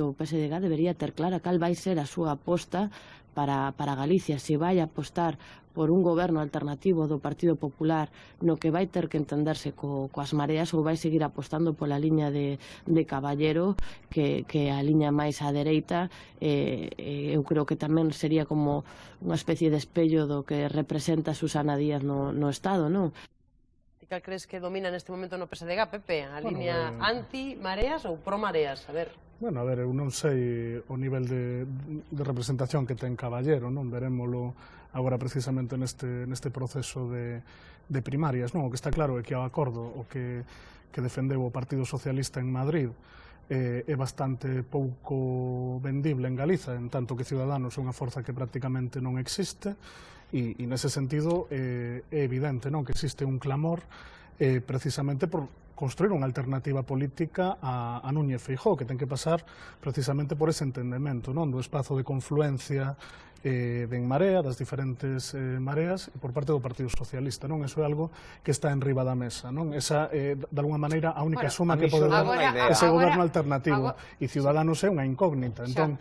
O PSDG debería ter clara cal vai ser a súa aposta para Galicia, se vai apostar por un goberno alternativo do Partido Popular no que vai ter que entenderse coas mareas, ou vai seguir apostando pola liña de Caballero, que a liña máis á dereita. Eu creo que tamén sería como unha especie de espello do que representa Susana Díaz no Estado, non? Cal crees que domina neste momento no PSDG, Pepe? A liña anti-mareas ou pro-mareas? A ver... Bueno, a ver, eu non sei o nivel de representación que ten Caballero, non? Verémolo agora precisamente neste proceso de primarias, non? O que está claro é que o acordo o que defendeu o Partido Socialista en Madrid é bastante pouco vendible en Galiza, en tanto que Ciudadanos é unha forza que prácticamente non existe, e nese sentido é evidente, non? Que existe un clamor precisamente por construir unha alternativa política a Núñez Feijóo, que ten que pasar precisamente por ese entendemento, non? Do espazo de confluencia de En Marea, das diferentes mareas, e por parte do Partido Socialista, non? Eso é algo que está en riba da mesa, non? Esa é, de alguna maneira, a única suma que pode dar ese goberno alternativo, e Ciudadanos é unha incógnita. Entón,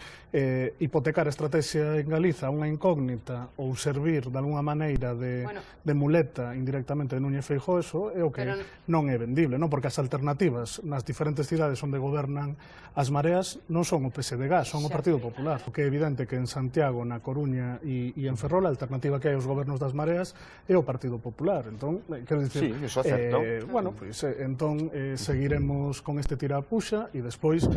hipotecar a estrategia en Galiza unha incógnita, ou servir, de alguna maneira, de muleta indirectamente de Núñez Feijóo, eso é o que non é vendible, non? Porque as alternativas nas diferentes cidades onde gobernan as mareas non son o PSDG, son o Partido Popular. O que é evidente que en Santiago, na Coruña e en Ferrol, a alternativa que hai aos gobernos das mareas é o Partido Popular. Entón, quero dicir, iso é certo. Bueno, pois, entón, seguiremos con este tira-puxa, e despois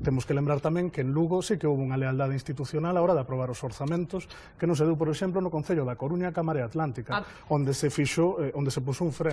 temos que lembrar tamén que en Lugo sí que houve unha lealdade institucional a hora de aprobar os orzamentos, que non se deu, por exemplo, no Concello da Coruña ca Marea Atlántica, onde se puxo un freno.